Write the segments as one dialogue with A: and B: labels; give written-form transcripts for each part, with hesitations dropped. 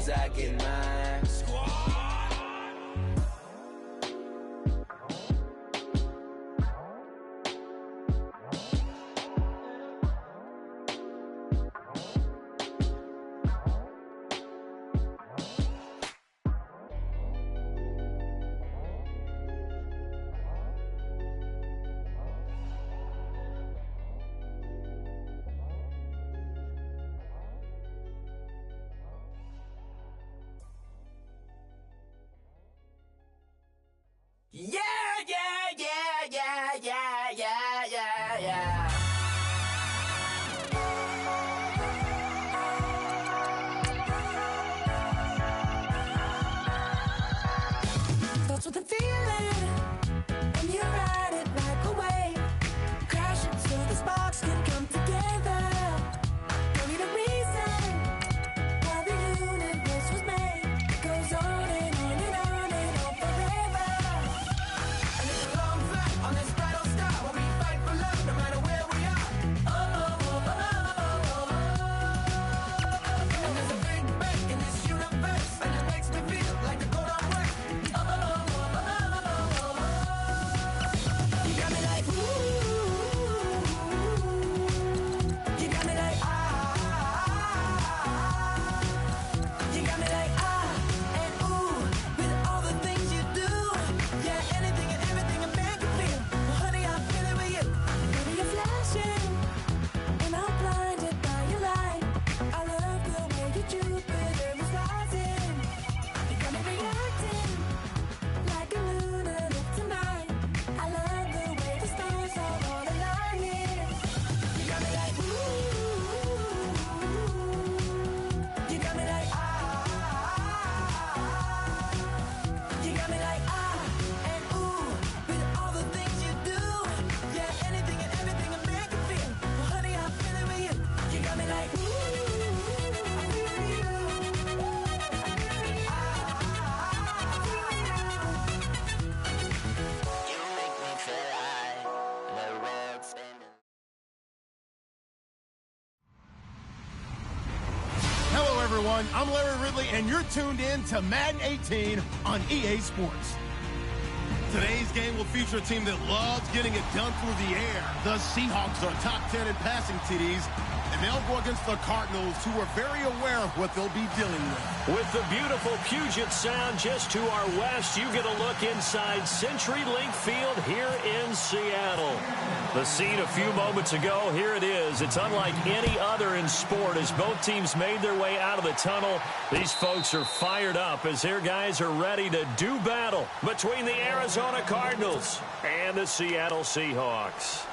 A: as I get mine. Yeah, yeah, yeah, yeah, yeah, yeah, yeah, yeah. Starts with a feeling, and you ride it like a wave. Crash it so the sparks can come together. Don't need a reason why the universe was made. It goes on and on and on and on forever. And it's a long flight on this battle star where we fight for love no matter where we are. Oh, oh, oh, oh, oh, oh. And there's a big bang in this universe, and it makes me feel like the go don't work. Oh, oh, oh, oh, oh, oh. You got me like ooh. You got me like you got me like and ooh with all the things you do. Yeah, anything and everything a man can feel. Well, honey, I feel it with you. Baby, you're flashing, and I'm blinded by your light. I love the way you Jupiter is rising. You got me reacting like a lunar tonight. I love the way the stars are all aligning. You got me like ooh. You got me like you got me like and ooh with all the things you do. Yeah, anything and everything a man can feel. Well, honey, I feel it with you. You got me like ooh. I feel you. You make me feel like the world's spinning.
B: Hello, everyone. I'm Larry Ridley, and you're tuned in to Madden 18 on EA Sports. Today's game will feature a team that loves getting it done through the air. The Seahawks are top 10 in passing TDs, and they'll go against the Cardinals, who are very aware of what they'll be dealing with.
C: With the beautiful Puget Sound just to our west, you get a look inside CenturyLink Field here in Seattle. The scene a few moments ago, here it is. It's unlike any other in sport as both teams made their way out of the tunnel. These folks are fired up as their guys are ready to do battle between the Arizona Cardinals and the Seattle Seahawks.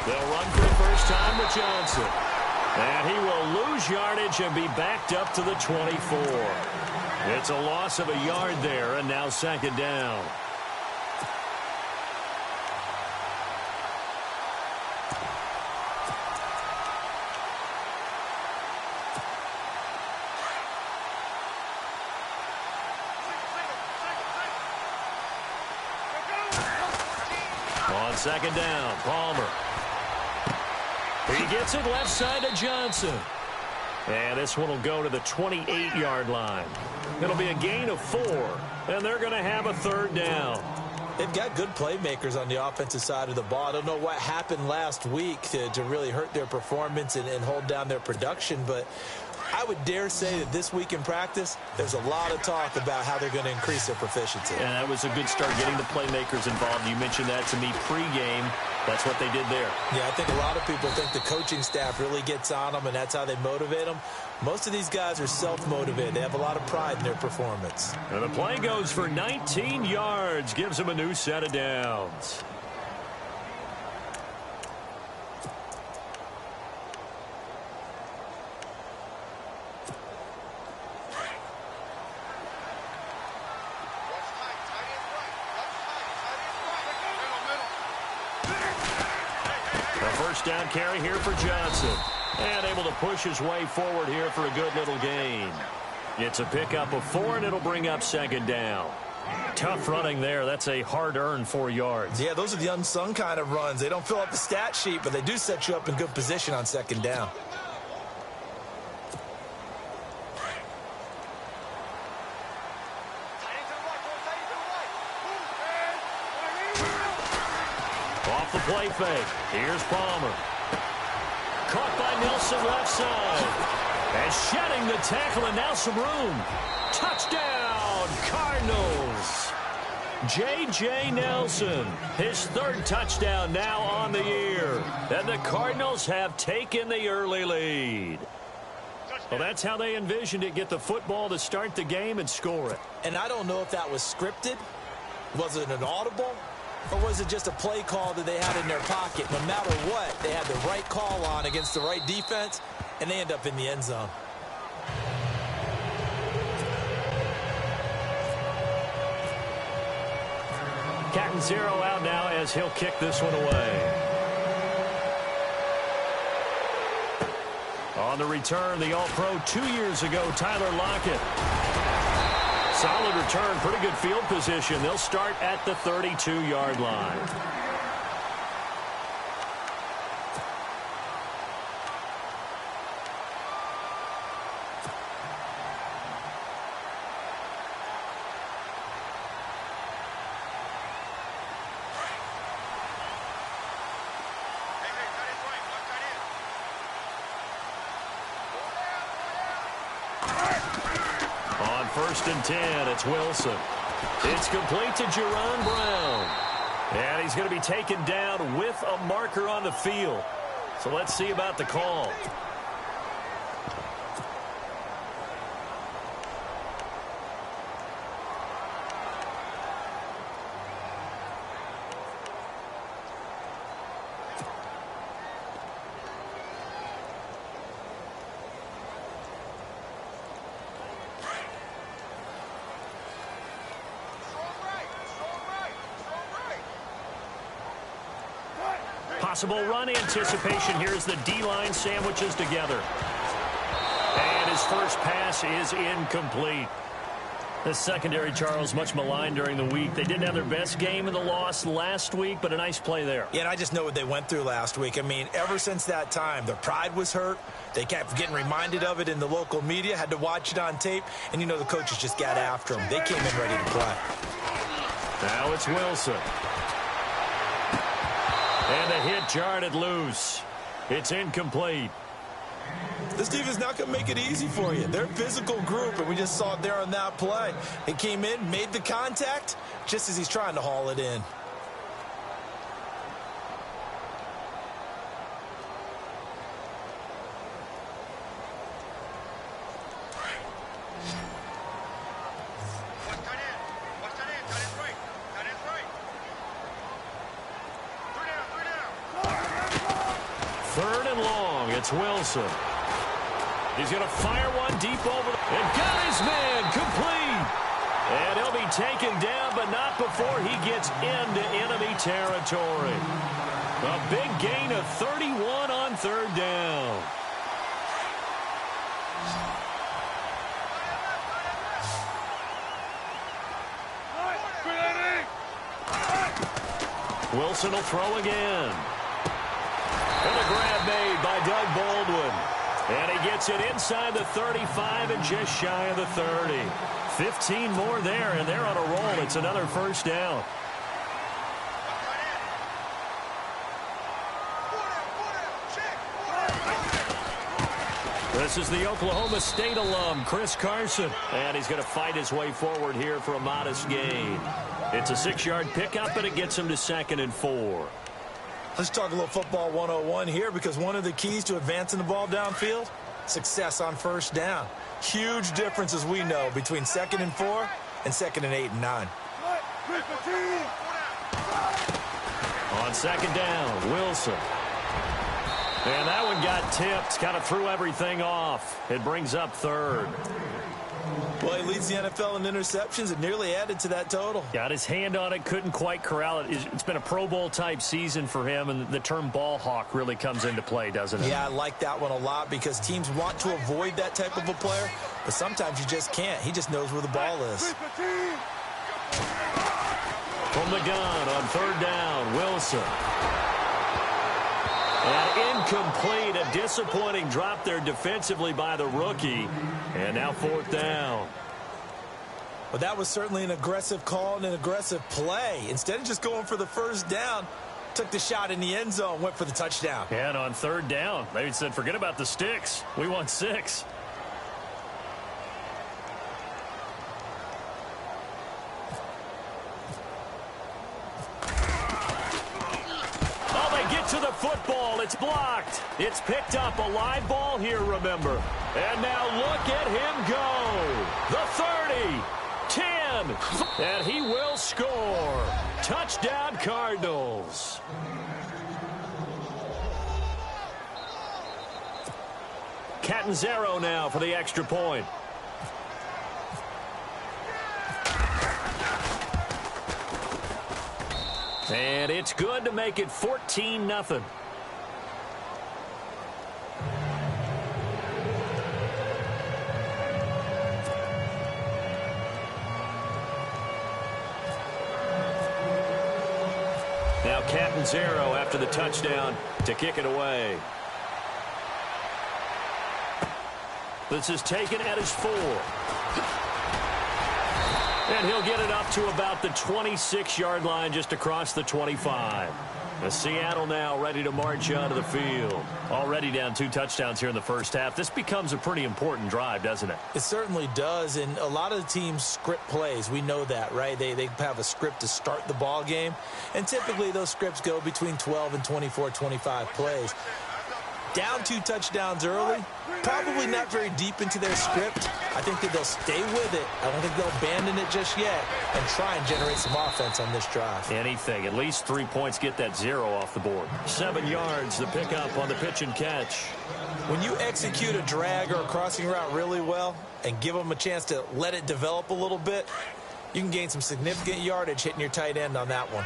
C: They'll run for the first time with Johnson. And he will lose yardage and be backed up to the 24. It's a loss of a yard there, and now second down. On second down, Palmer. He gets it left side to Johnson. And this one will go to the 28-yard line. It'll be a gain of 4, and they're going to have a third down.
D: They've got good playmakers on the offensive side of the ball. I don't know what happened last week to really hurt their performance and hold down their production, but I would dare say that this week in practice, there's a lot of talk about how they're going to increase their proficiency.
C: And that was a good start getting the playmakers involved. You mentioned that to me pregame. That's what they did there.
D: Yeah, I think a lot of people think the coaching staff really gets on them, and that's how they motivate them. Most of these guys are self-motivated. They have a lot of pride in their performance.
C: And the play goes for 19 yards, gives them a new set of downs. A first down carry here for Johnson. And able to push his way forward here for a good little gain. It's a pickup of 4, and it'll bring up second down. Tough running there. That's a hard-earned 4 yards.
D: Yeah, those are the unsung kind of runs. They don't fill up the stat sheet, but they do set you up in good position on second down.
C: Off the play fake. Here's Palmer. Caught by Nelson left side. And shedding the tackle, and now some room. Touchdown, Cardinals. J.J. Nelson, his 3rd touchdown now on the year. And the Cardinals have taken the early lead. Well, that's how they envisioned it. Get the football to start the game and score it.
D: And I don't know if that was scripted. Was it an audible? Or was it just a play call that they had in their pocket? No matter what, they had the right call on against the right defense, and they end up in the end zone.
C: Cat and 0 out now as he'll kick this one away. On the return, the All-Pro 2 years ago, Tyler Lockett. Solid return, pretty good field position. They'll start at the 32-yard line. First and 10, it's Wilson. It's complete to Jerron Brown. And he's going to be taken down with a marker on the field. So let's see about the call. Possible run anticipation. Here's the D-line sandwiches together. And his first pass is incomplete. The secondary, Charles, much maligned during the week. They didn't have their best game in the loss last week, but a nice play there.
D: Yeah, and I just know what they went through last week. I mean, ever since that time, their pride was hurt. They kept getting reminded of it in the local media, had to watch it on tape, and, you know, the coaches just got after them. They came in ready to play.
C: Now it's Wilson. And the hit jarred it loose. It's incomplete.
D: This defense is not going to make it easy for you. They're a physical group, and we just saw it there on that play. He came in, made the contact, just as he's trying to haul it in.
C: It's Wilson. He's going to fire one deep over and got his man complete. And he'll be taken down, but not before he gets into enemy territory. A big gain of 31 on 3rd down. Wilson will throw again. And a grab made by Doug Baldwin. And he gets it inside the 35 and just shy of the 30. 15 more there, and they're on a roll. It's another first down. This is the Oklahoma State alum, Chris Carson. And he's going to fight his way forward here for a modest gain. It's a 6-yard pickup, and it gets him to 2nd and 4.
D: Let's talk a little football 101 here, because one of the keys to advancing the ball downfield, success on first down. Huge difference, as we know, between 2nd and 4 and 2nd and 8 and 9.
C: On 2nd down, Wilson. And that one got tipped, kind of threw everything off. It brings up 3rd.
D: Well, he leads the NFL in interceptions and nearly added to that total.
C: Got his hand on it, couldn't quite corral it. It's been a Pro Bowl-type season for him, and the term ball hawk really comes into play, doesn't it?
D: Yeah, I like that one a lot because teams want to avoid that type of a player, but sometimes you just can't. He just knows where the ball is.
C: From the gun on third down, Wilson. And incomplete, a disappointing drop there defensively by the rookie. And now fourth down.
D: Well, that was certainly an aggressive call and an aggressive play. Instead of just going for the first down, took the shot in the end zone, went for the touchdown.
C: And on third down, they said, forget about the sticks. We want 6. To the football, it's blocked. It's picked up, a live ball here, remember. And now look at him go. The 30, 10, and he will score. Touchdown, Cardinals. Catanzaro now for the extra point. And it's good to make it 14-0. Now Catanzaro after the touchdown to kick it away. This is taken at his 4. And he'll get it up to about the 26-yard line just across the 25. The Seattle now ready to march onto the field. Already down 2 touchdowns here in the first half. This becomes a pretty important drive, doesn't it?
D: It certainly does, and a lot of the teams script plays. We know that, right? They have a script to start the ball game, and typically those scripts go between 12 and 24, 25 plays. Down 2 touchdowns early, probably not very deep into their script. I think that they'll stay with it. I don't think they'll abandon it just yet and try and generate some offense on this drive.
C: Anything. At least 3 points, get that 0 off the board. 7 yards, the pickup on the pitch and catch.
D: When you execute a drag or a crossing route really well and give them a chance to let it develop a little bit, you can gain some significant yardage hitting your tight end on that one.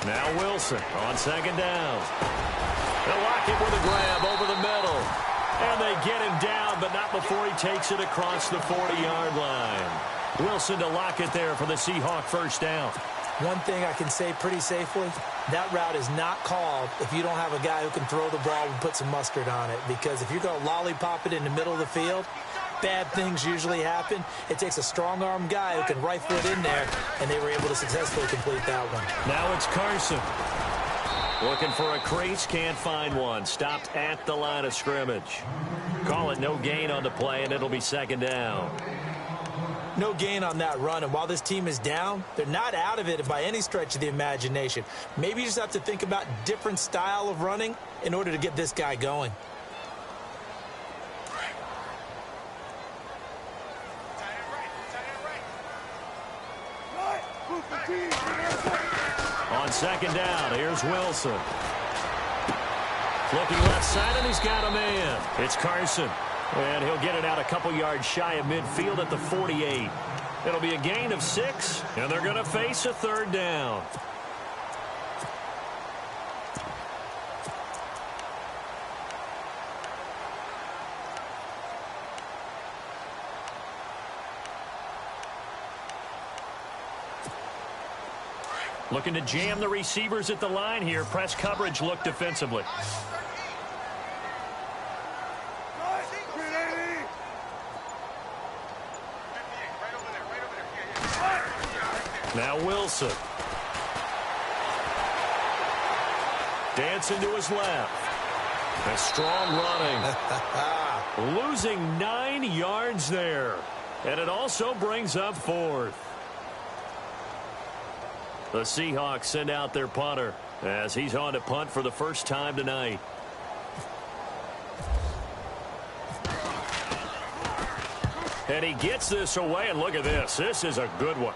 C: Now Wilson on second down. They'll lock it with a grab over the middle. And they get him down, but not before he takes it across the 40-yard line. Wilson to lock it there for the Seahawk first down.
D: One thing I can say pretty safely, that route is not called if you don't have a guy who can throw the ball and put some mustard on it. Because if you're going to lollipop it in the middle of the field, bad things usually happen. It takes a strong-arm guy who can rifle it in there, and they were able to successfully complete that one.
C: Now it's Carson. Looking for a crease, can't find one. Stopped at the line of scrimmage. Call it no gain on the play, and it'll be second down.
D: No gain on that run, and while this team is down, they're not out of it by any stretch of the imagination. Maybe you just have to think about different style of running in order to get this guy going.
C: On second down, here's Wilson. Looking left side, and he's got a man. It's Carson. And he'll get it out a couple yards shy of midfield at the 48. It'll be a gain of 6, and they're going to face a third down. Looking to jam the receivers at the line here. Press coverage look defensively. Now Wilson. Dancing to his left. A strong running. Losing 9 yards there. And it also brings up 4th. The Seahawks send out their punter as he's on to punt for the first time tonight. And he gets this away, and look at this. This is a good one.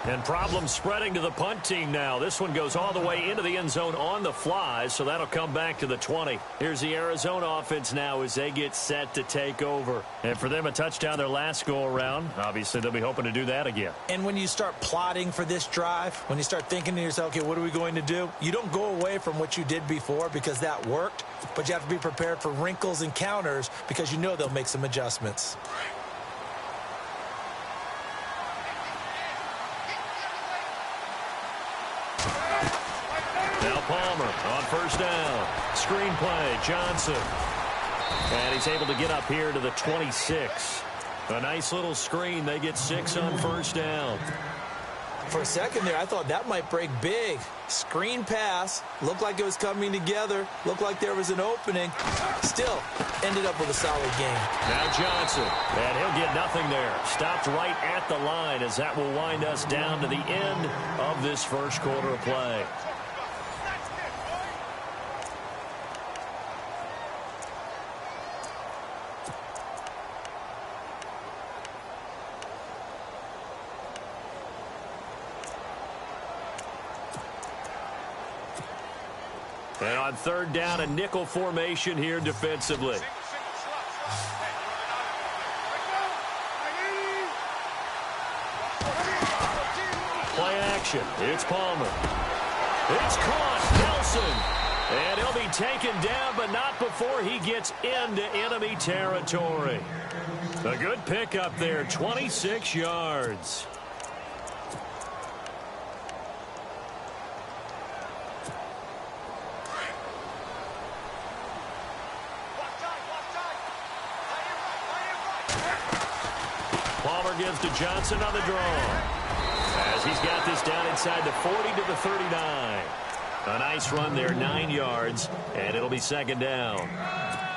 C: And problems spreading to the punt team now. This one goes all the way into the end zone on the fly, so that'll come back to the 20. Here's the Arizona offense now as they get set to take over. And for them, a touchdown their last go-around. Obviously, they'll be hoping to do that again.
D: And when you start plotting for this drive, when you start thinking to yourself, okay, what are we going to do? You don't go away from what you did before because that worked, but you have to be prepared for wrinkles and counters because you know they'll make some adjustments.
C: Now Palmer on first down. Screen play, Johnson. And he's able to get up here to the 26. A nice little screen. They get 6 on first down.
D: For a second there, I thought that might break big. Screen pass. Looked like it was coming together. Looked like there was an opening. Still, ended up with a solid game.
C: Now Johnson. And he'll get nothing there. Stopped right at the line as that will wind us down to the end of this first quarter of play. And on third down, a nickel formation here defensively. Play action. It's Palmer. It's caught. Nelson. And he'll be taken down, but not before he gets into enemy territory. A good pickup there, 26 yards. Palmer gives to Johnson on the draw. As he's got this down inside the 40 to the 39. A nice run there, 9 yards, and it'll be second down.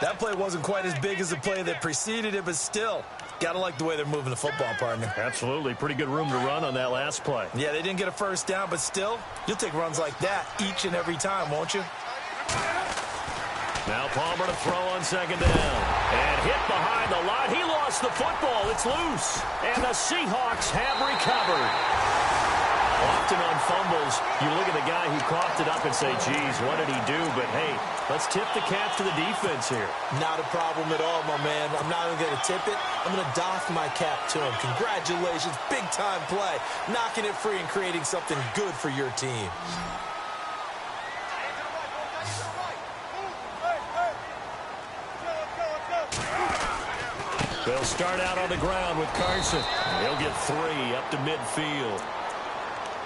D: That play wasn't quite as big as the play that preceded it, but still, got to like the way they're moving the football, partner.
C: Absolutely. Pretty good room to run on that last play.
D: Yeah, they didn't get a first down, but still, you'll take runs like that each and every time, won't you?
C: Now Palmer to throw on second down. And hit behind the line. He lost the football. It's loose. And the Seahawks have recovered. Often on fumbles, you look at the guy who coughed it up and say, geez, what did he do? But, hey, let's tip the cap to the defense here.
D: Not a problem at all, my man. I'm not even going to tip it. I'm going to doff my cap to him. Congratulations. Big-time play. Knocking it free and creating something good for your team.
C: They'll start out on the ground with Carson. He'll get 3 up to midfield.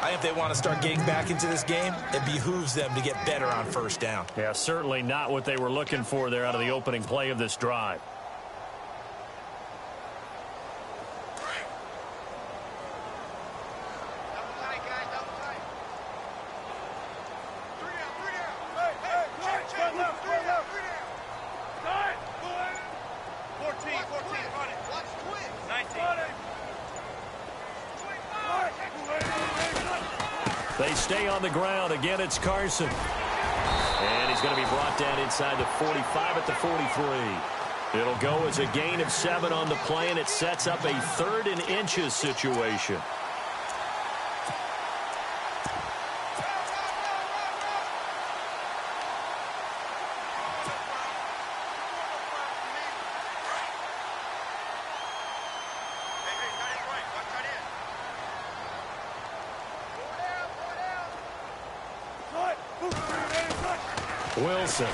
D: I think if they want to start getting back into this game, it behooves them to get better on first down.
C: Yeah, certainly not what they were looking for there out of the opening play of this drive. They stay on the ground. Again, it's Carson. And he's going to be brought down inside the 45 at the 43. It'll go as a gain of 7 on the play, and it sets up a 3rd and inches situation. Wilson.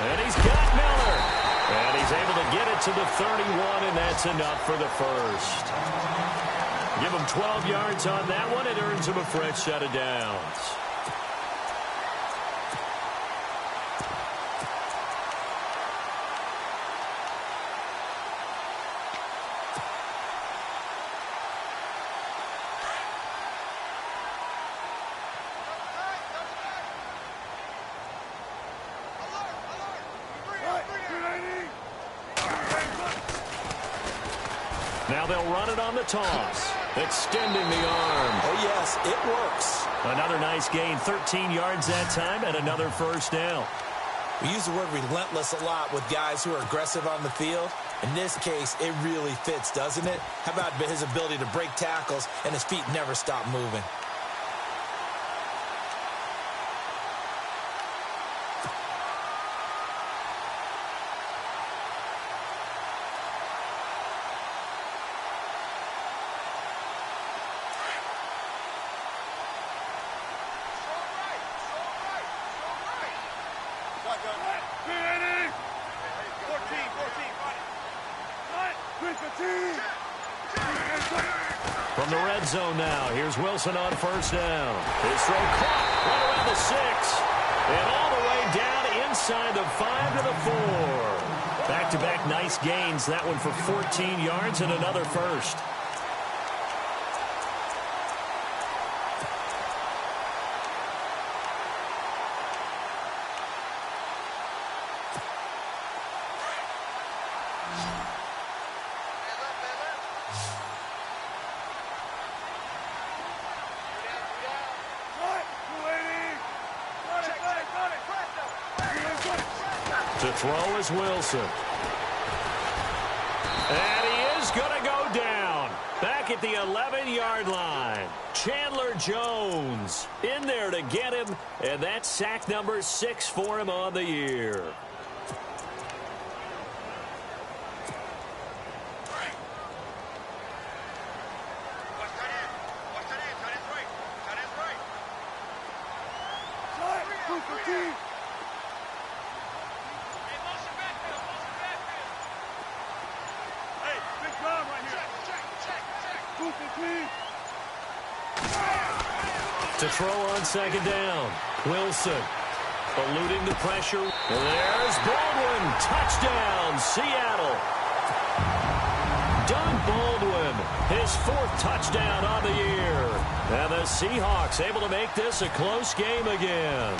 C: And he's got Miller. And he's able to get it to the 31, and that's enough for the first. Give him 12 yards on that one. It earns him a fresh set of downs. Now they'll run it on the toss, extending the arm.
D: Oh, yes, it works.
C: Another nice gain, 13 yards that time, and another first down.
D: We use the word relentless a lot with guys who are aggressive on the field. In this case, it really fits, doesn't it? How about his ability to break tackles and his feet never stop moving?
C: From the red zone now, here's Wilson on first down. His throw caught right around the 6. And all the way down inside the 5 to the 4. Back-to-back nice gains. That one for 14 yards and another first. To throw is Wilson. And he is going to go down. Back at the 11-yard line. Chandler Jones in there to get him. And that's sack number 6 for him on the year. To throw on second down. Wilson eluding the pressure. And there's Baldwin. Touchdown, Seattle. Doug Baldwin, his 4th touchdown on the year. And the Seahawks able to make this a close game again.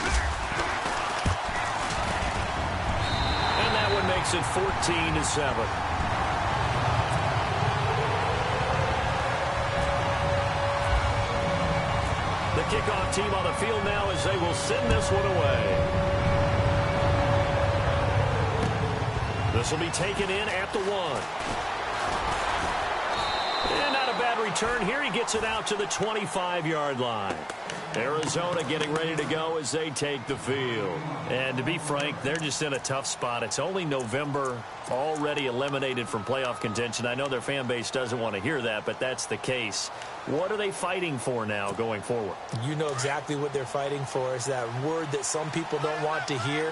C: And that one makes it 14-7. The kickoff team on the field now as they will send this one away. This will be taken in at the 1. And not a bad return here. He gets it out to the 25-yard line. Arizona getting ready to go as they take the field. And to be frank, they're just in a tough spot. It's only November, already eliminated from playoff contention. I know their fan base doesn't want to hear that, but that's the case. What are they fighting for now going forward?
D: You know exactly what they're fighting for. Is that word that some people don't want to hear,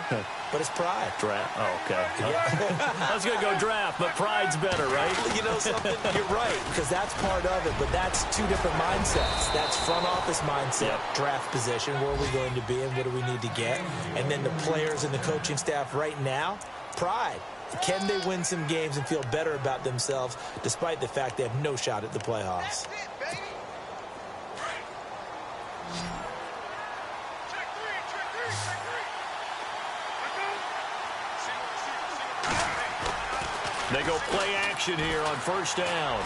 D: but it's pride.
C: Draft. Oh, okay.
D: Yeah.
C: I was going to go draft, but pride's better, right?
D: You know something? You're right, because that's part of it, but that's 2 different mindsets. That's front office mindset, draft position, where are we going to be and what do we need to get? And then the players and the coaching staff right now, pride. Can they win some games and feel better about themselves despite the fact they have no shot at the playoffs?
C: They go play action here on first down.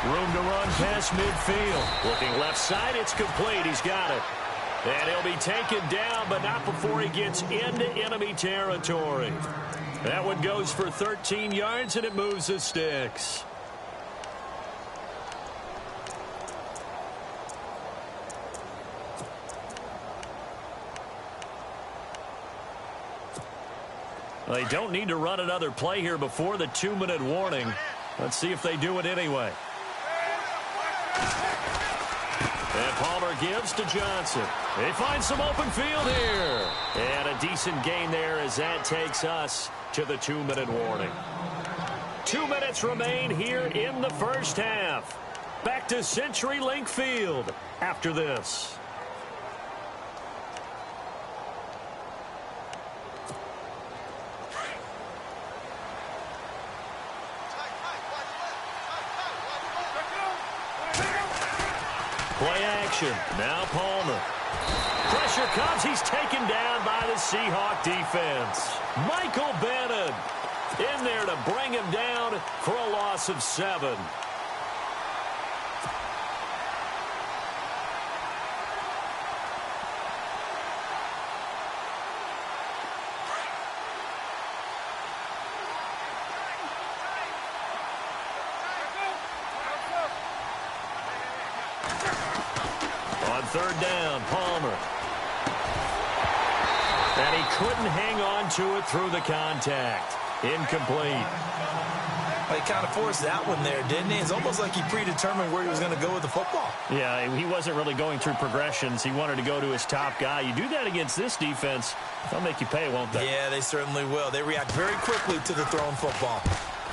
C: Room to run past midfield. Looking left side, it's complete. He's got it. And he'll be taken down, but not before he gets into enemy territory. That one goes for 13 yards, and it moves the sticks. They don't need to run another play here before the 2-minute warning. Let's see if they do it anyway. And Palmer gives to Johnson. They find some open field here. And a decent gain there as that takes us to the 2-minute warning. 2 minutes remain here in the first half. Back to CenturyLink Field after this. Play action. Now Palmer. Pressure comes. He's taken down by the Seahawk defense. Michael Bennett in there to bring him down for a loss of 7. third down. Palmer. And he couldn't hang on to it through the contact. Incomplete.
D: Well, he kind of forced that one there, didn't he? It's almost like he predetermined where he was going to go with the football.
C: Yeah, he wasn't really going through progressions. He wanted to go to his top guy. You do that against this defense, they'll make you pay, won't they?
D: Yeah, they certainly will. They react very quickly to the thrown football.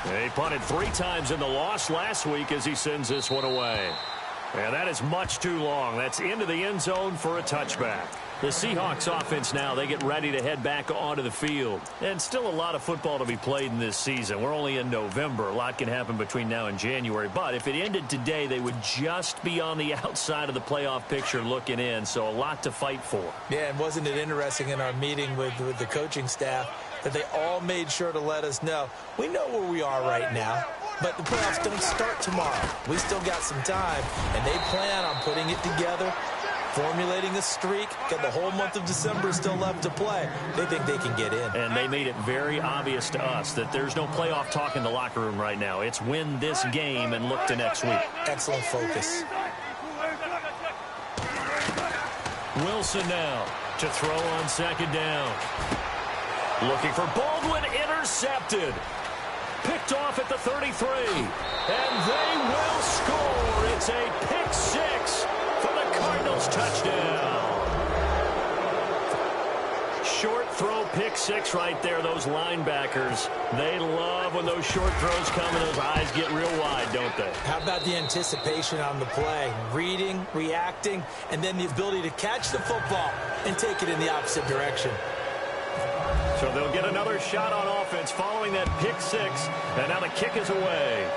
C: He punted 3 times in the loss last week as he sends this one away. And that is much too long. That's into the end zone for a touchback. The Seahawks offense now, they get ready to head back onto the field. And still a lot of football to be played in this season. We're only in November. A lot can happen between now and January. But if it ended today, they would just be on the outside of the playoff picture looking in. So a lot to fight for.
D: Yeah, and wasn't it interesting in our meeting with the coaching staff that they all made sure to let us know, we know where we are right now, but the playoffs don't start tomorrow. We still got some time, and they plan on putting it together, formulating a streak. Got the whole month of December still left to play. They think they can get in.
C: And they made it very obvious to us that there's no playoff talk in the locker room right now. It's win this game and look to next week.
D: Excellent focus.
C: Wilson now to throw on second down. Looking for Baldwin, intercepted. Picked off at the 33. And they will score. It's a pick 6 for the Cardinals touchdown. Short throw pick 6 right there. Those linebackers, they love when those short throws come and those eyes get real wide, don't they?
D: How about the anticipation on the play? Reading, reacting, and then the ability to catch the football and take it in the opposite direction.
C: So they'll get another shot on offense following that pick 6. And now the kick is away.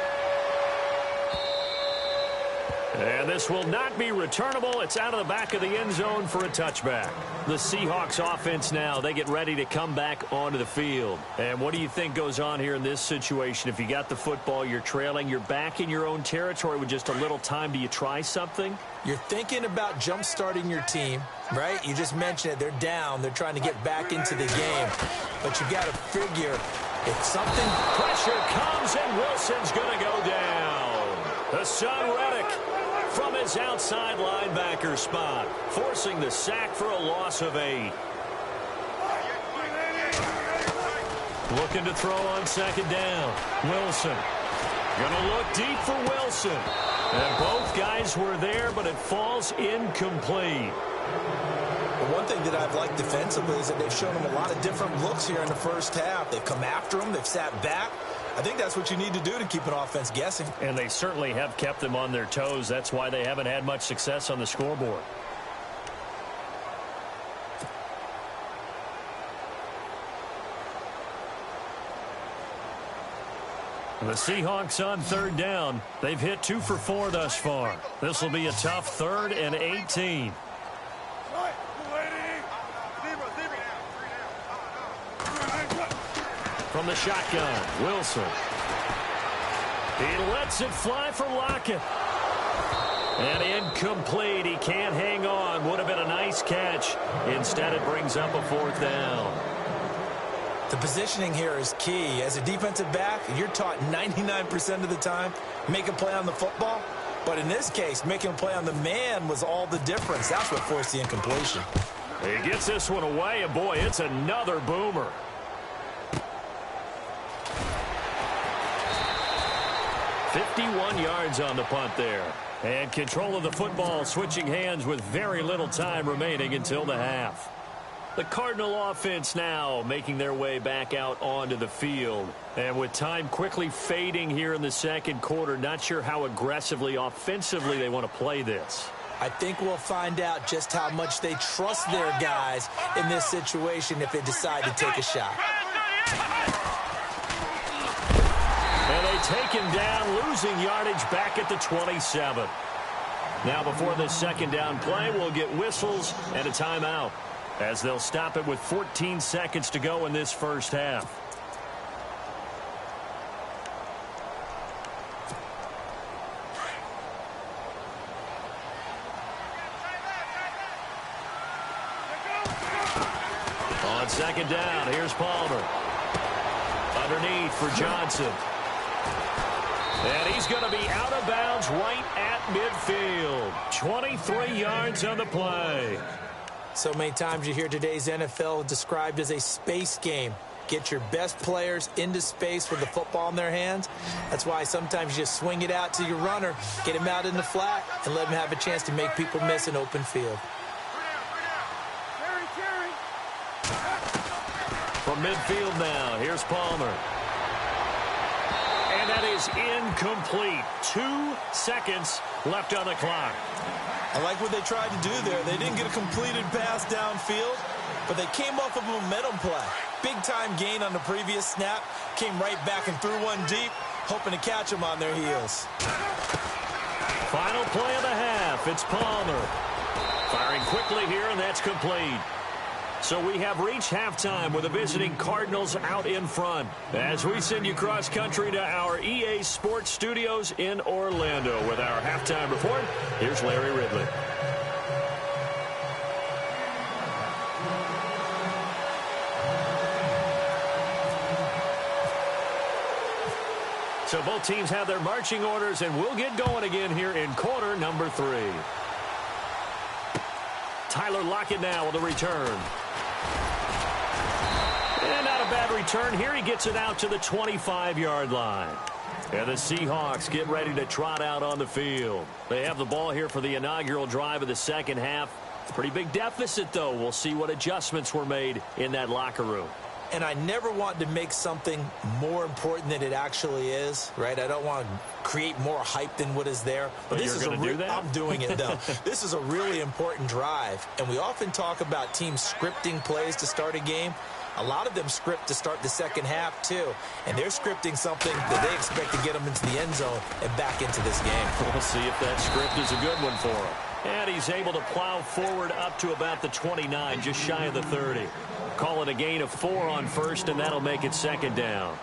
C: And this will not be returnable. It's out of the back of the end zone for a touchback. The Seahawks offense now, they get ready to come back onto the field. And what do you think goes on here in this situation? If you got the football, you're trailing, you're back in your own territory with just a little time. Do you try something?
D: You're thinking about jump-starting your team, right? You just mentioned it. They're down. They're trying to get back into the game. But you got to figure if something...
C: Pressure comes and Wilson's going to go down. Hassan Reddick from his outside linebacker spot, forcing the sack for a loss of 8. Looking to throw on second down. Wilson. Gonna look deep for Wilson. And both guys were there, but it falls incomplete.
D: The one thing that I've liked defensively is that they've shown them a lot of different looks here in the first half. They've come after them. They've sat back. I think that's what you need to do to keep an offense guessing.
C: And they certainly have kept them on their toes. That's why they haven't had much success on the scoreboard. The Seahawks on third down. They've hit 2 for 4 thus far. This will be a tough 3rd and 18. From the shotgun, Wilson. He lets it fly for Lockett. And incomplete. He can't hang on. Would have been a nice catch. Instead, it brings up a 4th down.
D: The positioning here is key. As a defensive back, you're taught 99% of the time, make a play on the football. But in this case, making a play on the man was all the difference. That's what forced the incompletion.
C: He gets this one away, and boy, it's another boomer. $51 yards on the punt there. And control of the football switching hands with very little time remaining until the half. The Cardinal offense now making their way back out onto the field. And with time quickly fading here in the second quarter, not sure how aggressively, offensively they want to play this.
D: I think we'll find out just how much they trust their guys in this situation if they decide to take a shot.
C: And they take him down, losing yardage back at the 27. Now before this second down play, we'll get whistles and a timeout, as they'll stop it with 14 seconds to go in this first half. On second down, here's Palmer. Underneath for Johnson. And he's going to be out of bounds right at midfield. 23 yards on the play.
D: So many times you hear today's NFL described as a space game. Get your best players into space with the football in their hands. That's why sometimes you just swing it out to your runner, get him out in the flat, and let him have a chance to make people miss an open field.
C: From midfield now, here's Palmer. And that is incomplete. 2 seconds left on the clock.
D: I like what they tried to do there. They didn't get a completed pass downfield, but they came off of a momentum play. Big-time gain on the previous snap. Came right back and threw one deep, hoping to catch them on their heels.
C: Final play of the half. It's Palmer. Firing quickly here, and that's complete. So we have reached halftime with the visiting Cardinals out in front. As we send you cross-country to our EA Sports Studios in Orlando with our halftime report, here's Larry Ridley. So both teams have their marching orders, and we'll get going again here in quarter number 3. Tyler Lockett now with a return. And not a bad return here. He gets it out to the 25-yard line. And the Seahawks get ready to trot out on the field. They have the ball here for the inaugural drive of the second half. Pretty big deficit, though. We'll see what adjustments were made in that locker room.
D: And I never want to make something more important than it actually is, right? I don't want to create more hype than what is there.
C: But this is do that?
D: I'm doing it, though. This is a really important drive. And we often talk about teams scripting plays to start a game. A lot of them script to start the second half, too. And they're scripting something that they expect to get them into the end zone and back into this game.
C: We'll see if that script is a good one for him. And he's able to plow forward up to about the 29, just shy of the 30. Call it a gain of 4 on first, and that'll make it second down.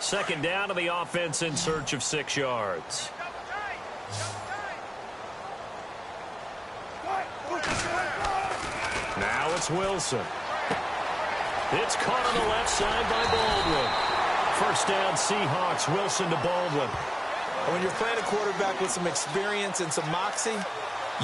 C: Second down to the offense in search of 6 yards. Now it's Wilson. It's caught on the left side by Baldwin. First down, Seahawks. Wilson to Baldwin.
D: When you're playing a quarterback with some experience and some moxie,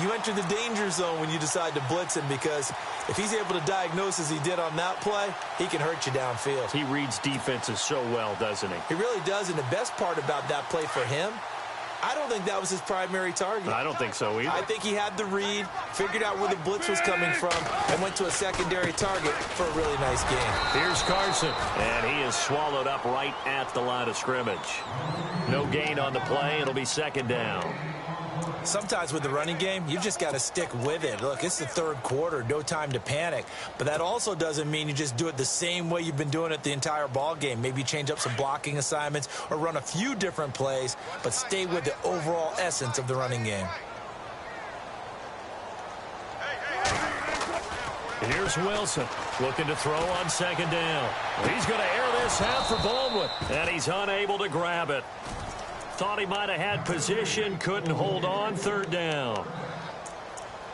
D: you enter the danger zone when you decide to blitz him, because if he's able to diagnose as he did on that play, he can hurt you downfield.
C: He reads defenses so well, doesn't he?
D: He really does, and the best part about that play for him, I don't think that was his primary target.
C: I don't think so either.
D: I think he had the read, figured out where the blitz was coming from, and went to a secondary target for a really nice game.
C: Here's Carson, and he is swallowed up right at the line of scrimmage. No gain on the play. It'll be second down.
D: Sometimes with the running game, you've just got to stick with it. Look, it's the third quarter, no time to panic. But that also doesn't mean you just do it the same way you've been doing it the entire ball game. Maybe change up some blocking assignments or run a few different plays, but stay with the overall essence of the running game.
C: Here's Wilson looking to throw on second down. He's going to air this out for Baldwin, and he's unable to grab it. Thought he might have had position, couldn't hold on, third down.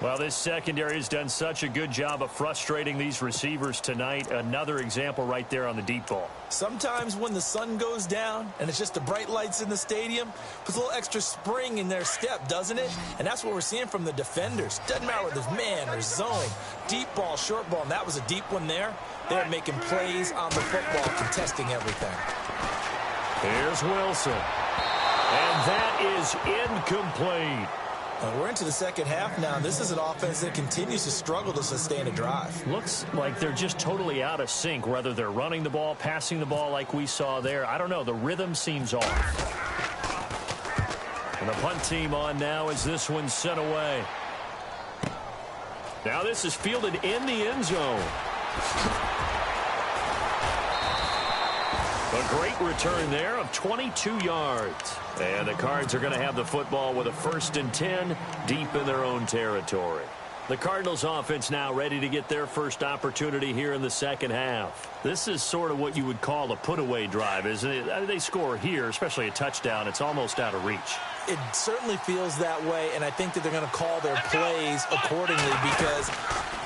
C: Well, this secondary has done such a good job of frustrating these receivers tonight. Another example right there on the deep ball.
D: Sometimes when the sun goes down and it's just the bright lights in the stadium, puts a little extra spring in their step, doesn't it? And that's what we're seeing from the defenders. Doesn't matter whether it's man or zone, deep ball, short ball, and that was a deep one there. They're making plays on the football, contesting everything.
C: Here's Wilson. And that is incomplete.
D: We're into the second half now. This is an offense that continues to struggle to sustain a drive.
C: Looks like they're just totally out of sync, whether they're running the ball, passing the ball like we saw there. I don't know. The rhythm seems off. And the punt team on now as this one's sent away. Now this is fielded in the end zone. A great return there of 22 yards. And the Cards are going to have the football with a 1st and 10 deep in their own territory. The Cardinals offense now ready to get their first opportunity here in the second half. This is sort of what you would call a put-away drive, isn't it? They score here, especially a touchdown. It's almost out of reach.
D: It certainly feels that way, and I think that they're going to call their plays accordingly because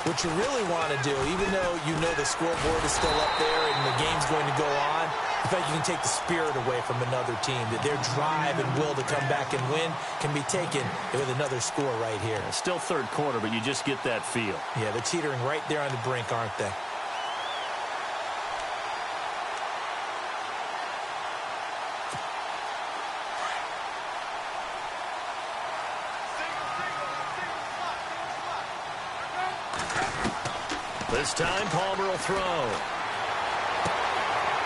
D: what you really want to do, even though you know the scoreboard is still up there and the game's going to go on, in fact, you can take the spirit away from another team, that their drive and will to come back and win can be taken with another score right here.
C: Still third quarter, but you just get that feel.
D: Yeah, they're teetering right there on the brink, aren't they?
C: This time, Palmer will throw.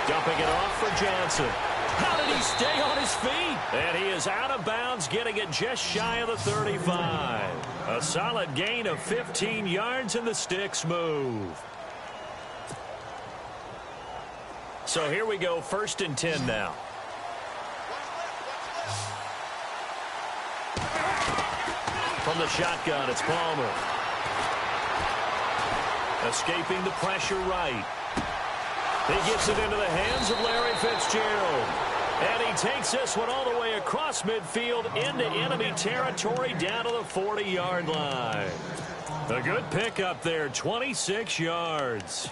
C: Dumping it off for Johnson. How did he stay on his feet? And he is out of bounds, getting it just shy of the 35. A solid gain of 15 yards, and the sticks move. So here we go, 1st and 10 now. From the shotgun, it's Palmer. Escaping the pressure right. He gets it into the hands of Larry Fitzgerald. And he takes this one all the way across midfield into enemy territory down to the 40-yard line. A good pickup there, 26 yards.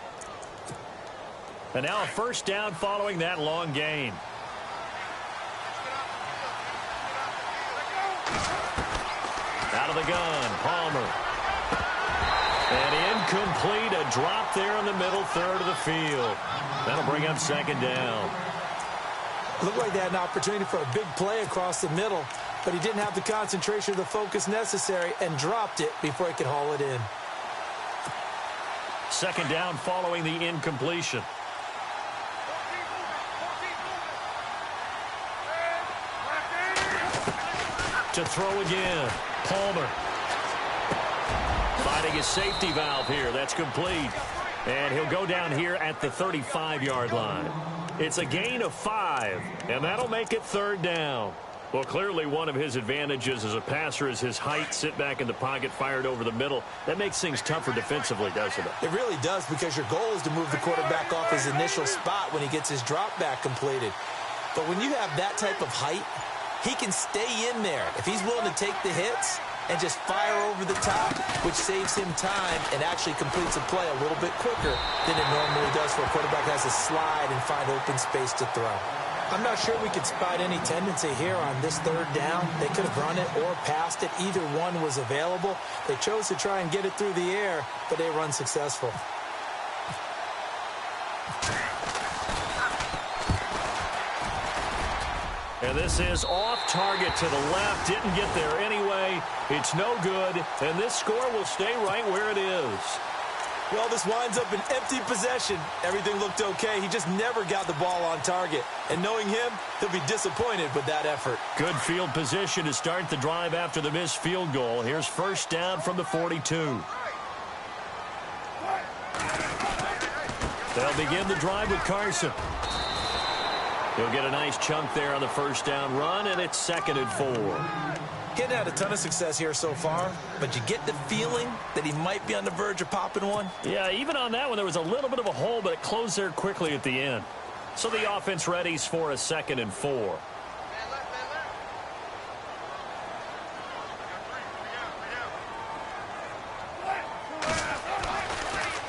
C: And now a first down following that long gain. Out of the gun, Palmer. And incomplete, a drop there in the middle third of the field. That'll bring up 2nd down.
D: Looked like they had an opportunity for a big play across the middle, but he didn't have the concentration or the focus necessary and dropped it before he could haul it in.
C: 2nd down following the incompletion. To throw again, Palmer. Finding his safety valve here. That's complete. And he'll go down here at the 35-yard line. It's a gain of 5, and that'll make it 3rd down. Well, clearly one of his advantages as a passer is his height, sit back in the pocket, fired over the middle. That makes things tougher defensively, doesn't it?
D: It really does, because your goal is to move the quarterback off his initial spot when he gets his drop back completed. But when you have that type of height, he can stay in there. If he's willing to take the hits and just fire over the top, which saves him time and actually completes a play a little bit quicker than it normally does for a quarterback has to slide and find open space to throw. I'm not sure we could spot any tendency here on this 3rd down. They could have run it or passed it. Either one was available. They chose to try and get it through the air, but they were unsuccessful.
C: And this is off target to the left. Didn't get there anyway. It's no good. And this score will stay right where it is.
D: Well, this winds up an empty possession. Everything looked okay. He just never got the ball on target. And knowing him, he'll be disappointed with that effort.
C: Good field position to start the drive after the missed field goal. Here's 1st down from the 42. They'll begin the drive with Carson. He'll get a nice chunk there on the 1st down run, and it's 2nd and 4.
D: Getting had a ton of success here so far, but you get the feeling that he might be on the verge of popping one.
C: Yeah, even on that one, there was a little bit of a hole, but it closed there quickly at the end. So the offense readies for a 2nd and 4.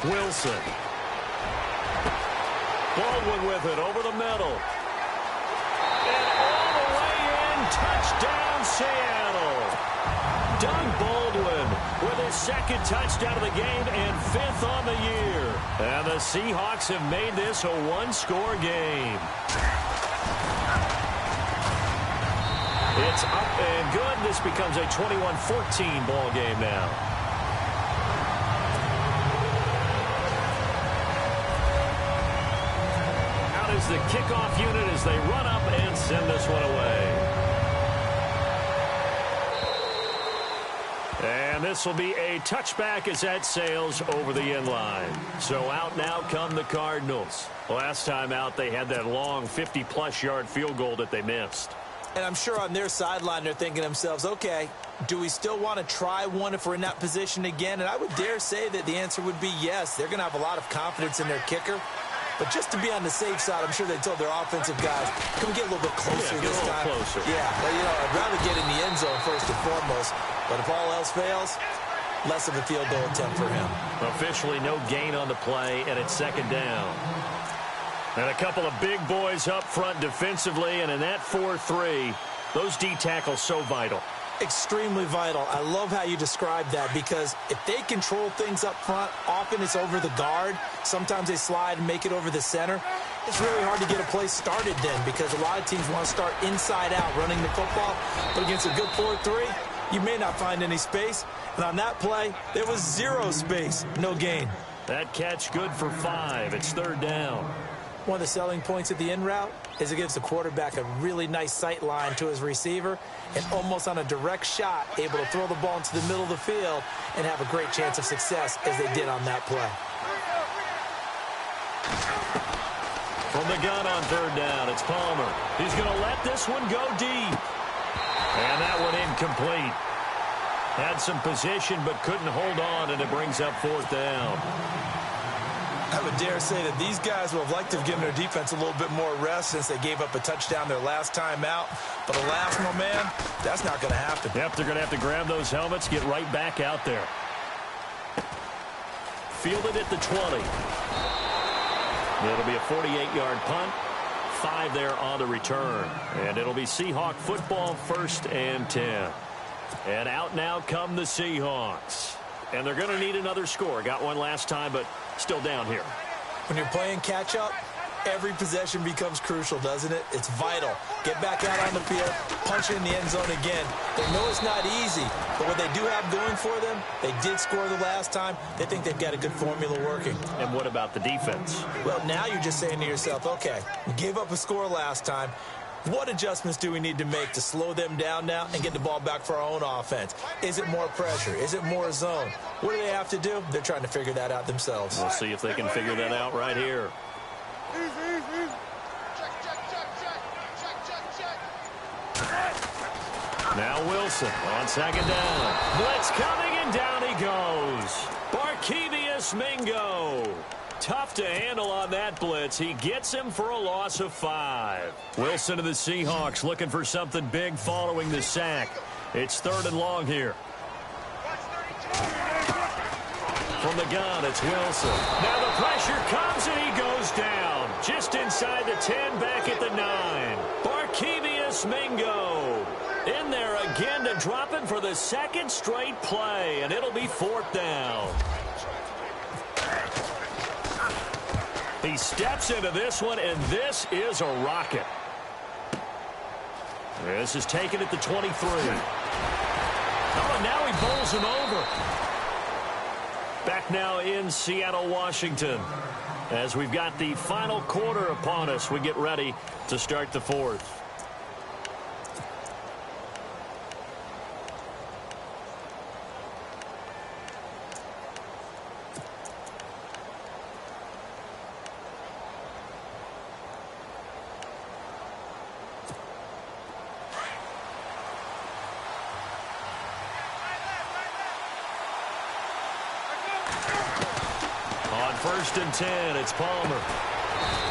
C: Wilson. Baldwin with it over the middle. And all the way in, touchdown Seattle. Doug Baldwin with his 2nd touchdown of the game and 5th on the year. And the Seahawks have made this a one-score game. It's up and good. This becomes a 21-14 ball game now. Is the kickoff unit as they run up and send this one away. And this will be a touchback as that sails over the end line. So out now come the Cardinals. Last time out, they had that long 50-plus yard field goal that they missed.
D: And I'm sure on their sideline they're thinking to themselves, okay, do we still want to try one if we're in that position again? And I would dare say that the answer would be yes. They're going to have a lot of confidence in their kicker. But just to be on the safe side, I'm sure they told their offensive guys, can we get a little bit closer this time?
C: Closer.
D: Yeah, but, you know, I'd rather get in the end zone first and foremost. But if all else fails, less of a field goal attempt for him.
C: Officially no gain on the play, and it's second down. And a couple of big boys up front defensively, and in that 4-3, those D tackles so vital.
D: Extremely vital. I love how you described that, because if they control things up front, often it's over the guard. Sometimes they slide and make it over the center. It's really hard to get a play started then, because a lot of teams want to start inside out running the football. But against a good 4-3, you may not find any space. And on that play, there was zero space. No gain.
C: That catch good for 5. It's third down.
D: One of the selling points of the in route is it gives the quarterback a really nice sight line to his receiver, and almost on a direct shot, able to throw the ball into the middle of the field and have a great chance of success as they did on that play.
C: From the gun on third down, it's Palmer. He's going to let this one go deep. And that one incomplete. Had some position but couldn't hold on, and it brings up fourth down.
D: I would dare say that these guys would have liked to have given their defense a little bit more rest since they gave up a touchdown their last time out. But alas, my man, that's not going to happen.
C: Yep, they're going to have to grab those helmets, get right back out there. Fielded at the 20. It'll be a 48-yard punt. 5 there on the return. And it'll be Seahawk football, 1st and 10. And out now come the Seahawks. And they're going to need another score. Got one last time, but still down here.
D: When you're playing catch-up, every possession becomes crucial, doesn't it? It's vital. Get back out on the field, punch it in the end zone again. They know it's not easy, but what they do have going for them, they did score the last time. They think they've got a good formula working.
C: And what about the defense?
D: Well, now you're just saying to yourself, okay, we gave up a score last time. What adjustments do we need to make to slow them down now and get the ball back for our own offense? Is it more pressure? Is it more zone? What do they have to do? They're trying to figure that out themselves.
C: We'll see if they can figure that out right here. Now Wilson on second down. Blitz coming, and down he goes. Barkevius Mingo. Tough to handle on that blitz. He gets him for a loss of 5. Wilson of the Seahawks looking for something big following the sack. It's 3rd and long here. From the gun, it's Wilson. Now the pressure comes, and he goes down. Just inside the 10, back at the 9. Barkevius Mingo in there again to drop him for the 2nd straight play, and it'll be 4th down. He steps into this one, and this is a rocket. This is taken at the 23. Oh, and now he bowls him over. Back now in Seattle, Washington. As we've got the final quarter upon us, we get ready to start the 4th. On 1st and 10, it's Palmer.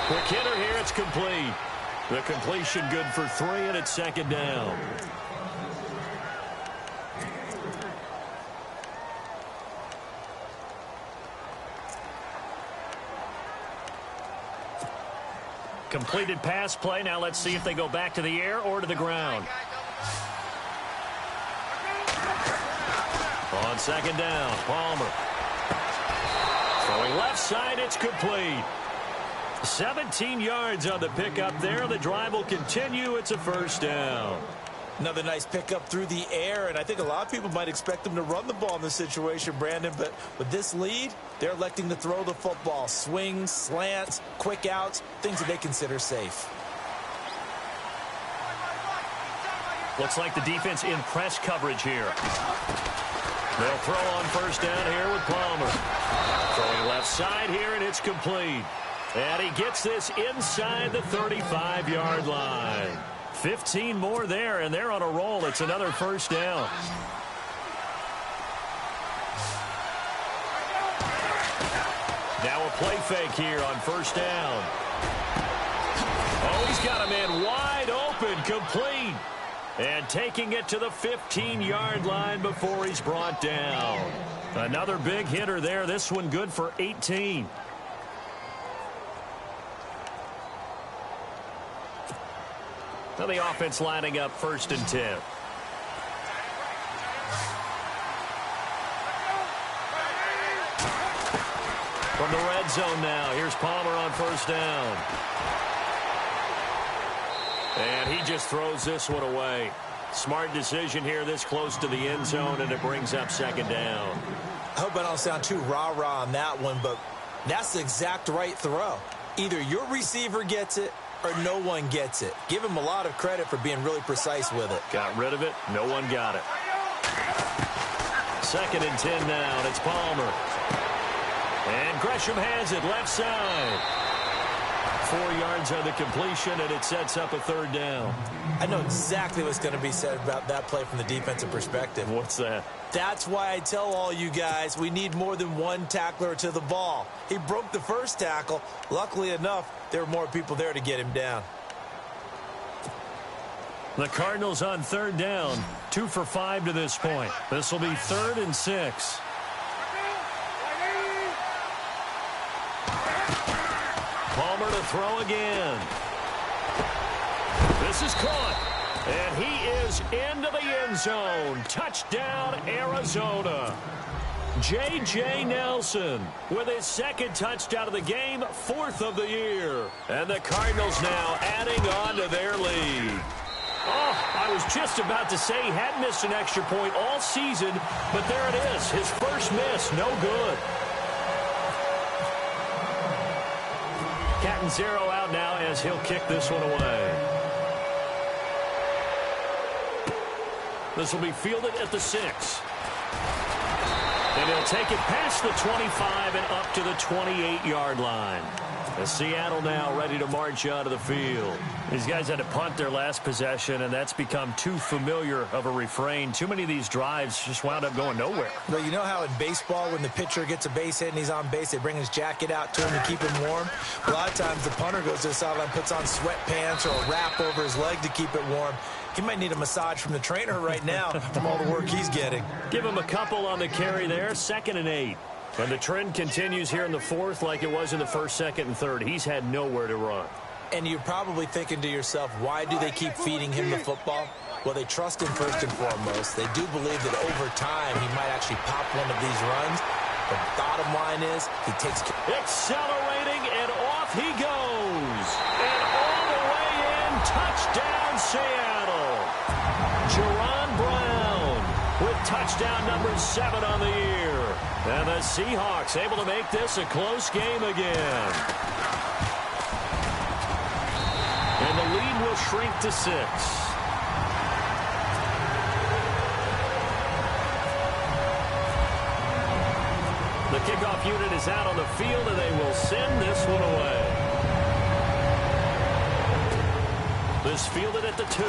C: Quick hitter here, it's complete. The completion good for 3, and it's 2nd down. Completed pass play. Now let's see if they go back to the air or to the ground. On 2nd down, Palmer. Throwing left side, it's complete. 17 yards on the pickup there. The drive will continue. It's a 1st down.
D: Another nice pickup through the air, and I think a lot of people might expect them to run the ball in this situation, Brandon, but with this lead, they're electing to throw the football. Swings, slants, quick outs, things that they consider safe.
C: Looks like the defense in press coverage here. They'll throw on 1st down here with Palmer. Throwing left side here, and it's complete. And he gets this inside the 35-yard line. 15 more there, and they're on a roll. It's another first down. Now a play fake here on first down. Oh, he's got a man wide open, complete. And taking it to the 15-yard line before he's brought down. Another big hitter there. This one good for 18. Now the offense lining up 1st and 10. From the red zone now, here's Palmer on first down. And he just throws this one away. Smart decision here this close to the end zone, and it brings up 2nd down.
D: I hope I don't sound too rah-rah on that one, but that's the exact right throw. Either your receiver gets it or no one gets it. Give him a lot of credit for being really precise with it.
C: Got rid of it. No one got it. 2nd and 10 now, and it's Palmer. And Gresham has it left side. 4 yards on the completion, and it sets up a 3rd down.
D: I know exactly what's going to be said about that play from the defensive perspective.
C: What's that?
D: That's why I tell all you guys we need more than one tackler to the ball. He broke the first tackle. Luckily enough, there were more people there to get him down.
C: The Cardinals on 3rd down. 2 for 5 to this point. This will be 3rd and 6. Palmer to throw again. This is caught. And he is into the end zone. Touchdown, Arizona. J.J. Nelson with his 2nd touchdown of the game, 4th of the year. And the Cardinals now adding on to their lead. Oh, I was just about to say he hadn't missed an extra point all season, but there it is. His first miss, no good. Catanzaro out now as he'll kick this one away. This will be fielded at the 6. And he'll take it past the 25 and up to the 28-yard line. As Seattle now ready to march out of the field. These guys had to punt their last possession, and that's become too familiar of a refrain. Too many of these drives just wound up going nowhere.
D: Well, you know how in baseball, when the pitcher gets a base hit and he's on base, they bring his jacket out to him to keep him warm? A lot of times the punter goes to the sideline, puts on sweatpants or a wrap over his leg to keep it warm. He might need a massage from the trainer right now from all the work he's getting.
C: Give him a couple on the carry there. 2nd and 8. And the trend continues here in the 4th like it was in the 1st, 2nd, and 3rd. He's had nowhere to run.
D: And you're probably thinking to yourself, why do they keep feeding him the football? Well, they trust him first and foremost. They do believe that over time he might actually pop one of these runs. The bottom line is he takes care.
C: Accelerating, and off he goes. And all the way in, touchdown Seattle. Jerron Brown with touchdown number 7 on the year. And the Seahawks able to make this a close game again. And the lead will shrink to 6. The kickoff unit is out on the field, and they will send this one away. This fielded at the 2.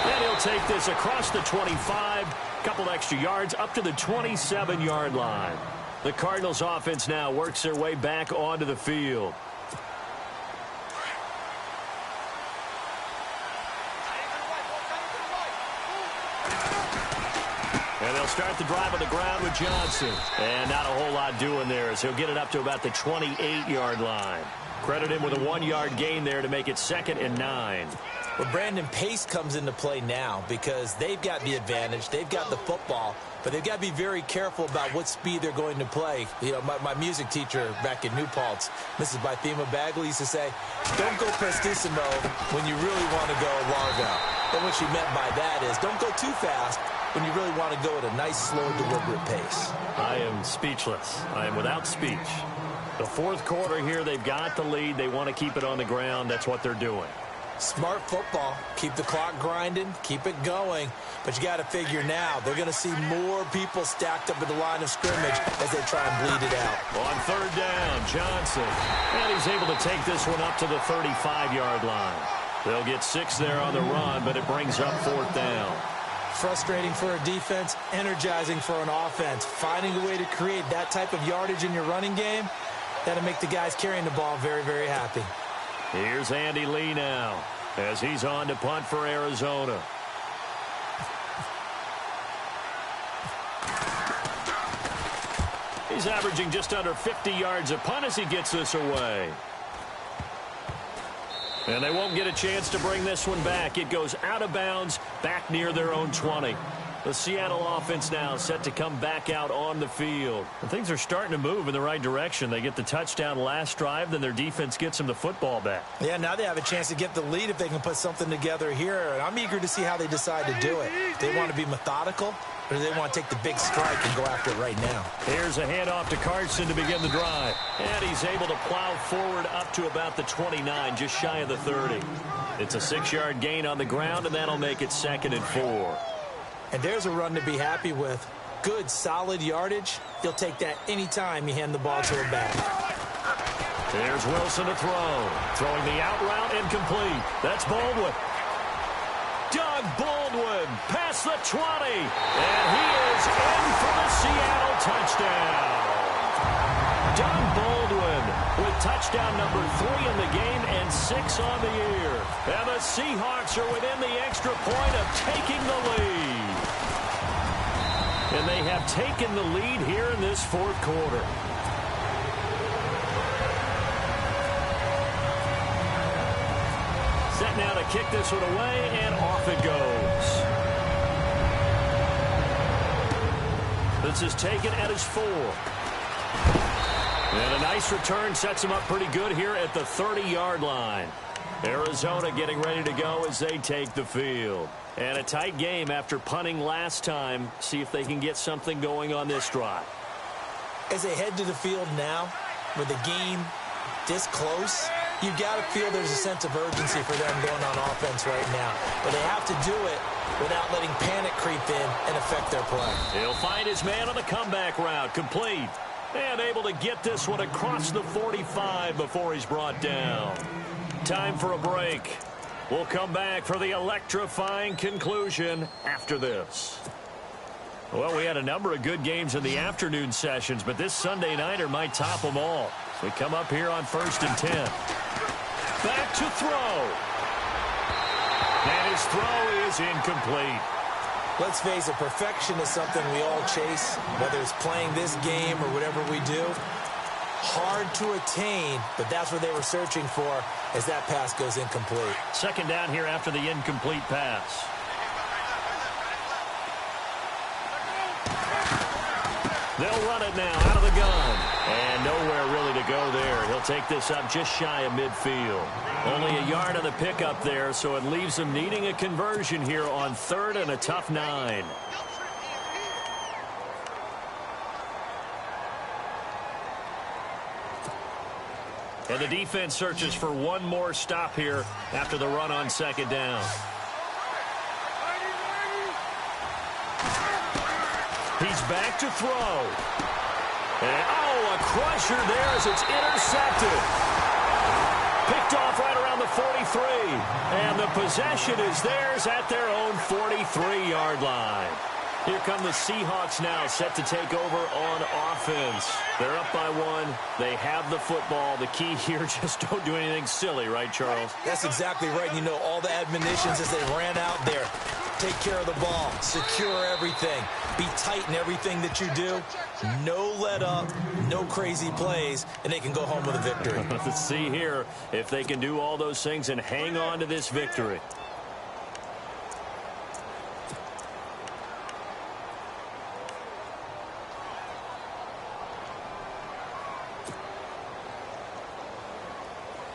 C: And he'll take this across the 25. Couple extra yards up to the 27-yard line. The Cardinals offense now works their way back onto the field. And they'll start the drive on the ground with Johnson. And not a whole lot doing there as he'll get it up to about the 28-yard line. Credit him with a 1-yard gain there to make it 2nd and 9.
D: Well, Brandon, pace comes into play now because they've got the advantage. They've got the football, but they've got to be very careful about what speed they're going to play. You know, my music teacher back in New Paltz, Mrs. Bythema Bagley, used to say, don't go prestissimo when you really want to go largo. And what she meant by that is don't go too fast when you really want to go at a nice, slow, deliberate pace.
C: I am speechless. I am without speech. The 4th quarter here, they've got the lead. They want to keep it on the ground. That's what they're doing.
D: Smart football. Keep the clock grinding, keep it going. But you got to figure now, they're going to see more people stacked up at the line of scrimmage as they try and bleed it out.
C: On third down, Johnson. And he's able to take this one up to the 35-yard line. They'll get 6 there on the run, but it brings up fourth down.
D: Frustrating for a defense, energizing for an offense. Finding a way to create that type of yardage in your running game, that'll make the guys carrying the ball very, very happy.
C: Here's Andy Lee now as he's on to punt for Arizona. He's averaging just under 50 yards a punt as he gets this away. And they won't get a chance to bring this one back. It goes out of bounds back near their own 20. The Seattle offense now set to come back out on the field. And things are starting to move in the right direction. They get the touchdown last drive, then their defense gets them the football back.
D: Yeah, now they have a chance to get the lead if they can put something together here. And I'm eager to see how they decide to do it. They want to be methodical, or do they want to take the big strike and go after it right now?
C: Here's a handoff to Carson to begin the drive. And he's able to plow forward up to about the 29, just shy of the 30. It's a 6-yard gain on the ground, and that'll make it 2nd and 4.
D: And there's a run to be happy with. Good, solid yardage. He'll take that anytime you hand the ball to him back.
C: There's Wilson to throw. Throwing the out route incomplete. That's Baldwin. Doug Baldwin past the 20. And he is in for the Seattle touchdown. Doug Baldwin with touchdown number 3 in the game and 6 on the year. And the Seahawks are within the extra point of taking the lead. And they have taken the lead here in this fourth quarter. Set now to kick this one away, and off it goes. This is taken at his 4. And a nice return sets him up pretty good here at the 30-yard line. Arizona getting ready to go as they take the field. And a tight game after punting last time. See if they can get something going on this drive.
D: As they head to the field now, with the game this close, you've got to feel there's a sense of urgency for them going on offense right now. But they have to do it without letting panic creep in and affect their play.
C: He'll find his man on the comeback route. Complete. And able to get this one across the 45 before he's brought down. Time for a break. We'll come back for the electrifying conclusion after this. Well, we had a number of good games in the afternoon sessions, but this Sunday nighter might top them all. So we come up here on 1st and 10. Back to throw. And his throw is incomplete.
D: Let's face it, perfection is something we all chase, whether it's playing this game or whatever we do. Hard to attain, but that's what they were searching for as that pass goes incomplete.
C: 2nd down here after the incomplete pass. They'll run it now out of the gun. And nowhere really to go there. He'll take this up just shy of midfield. Only a yard on the pickup there, so it leaves him needing a conversion here on 3rd and a tough 9. And the defense searches for one more stop here after the run on 2nd down. He's back to throw. And, a crusher there as it's intercepted. Picked off right around the 43. And the possession is theirs at their own 43-yard line. Here come the Seahawks now, set to take over on offense. They're up by 1. They have the football. The key here, just don't do anything silly, right, Charles?
D: That's exactly right. You know, all the admonitions as they ran out there. Take care of the ball. Secure everything. Be tight in everything that you do. No let up, no crazy plays, and they can go home with a victory.
C: Let's see here if they can do all those things and hang on to this victory.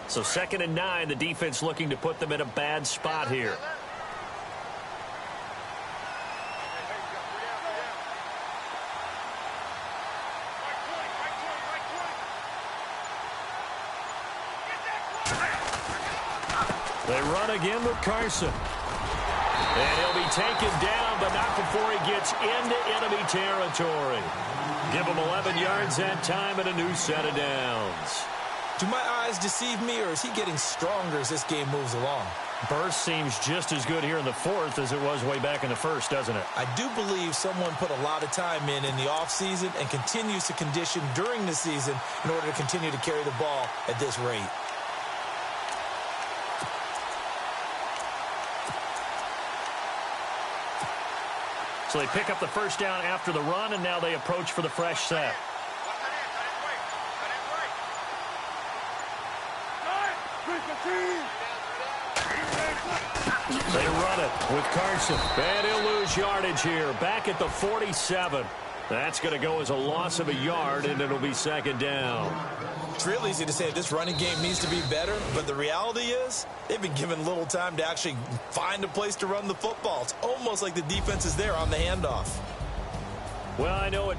C: So 2nd and 9, the defense looking to put them in a bad spot here. They run again with Carson. And he'll be taken down, but not before he gets into enemy territory. Give him 11 yards that time and a new set of downs.
D: Do my eyes deceive me, or is he getting stronger as this game moves along?
C: Burst seems just as good here in the fourth as it was way back in the first, doesn't it?
D: I do believe someone put a lot of time in the offseason and continues to condition during the season in order to continue to carry the ball at this rate.
C: So they pick up the first down after the run, and now they approach for the fresh set. They run it with Carson. And he'll lose yardage here. Back at the 47. That's going to go as a loss of a yard, and it'll be second down.
D: It's real easy to say this running game needs to be better, but the reality is they've been given little time to actually find a place to run the football. It's almost like the defense is there on the handoff.
C: Well, I know it.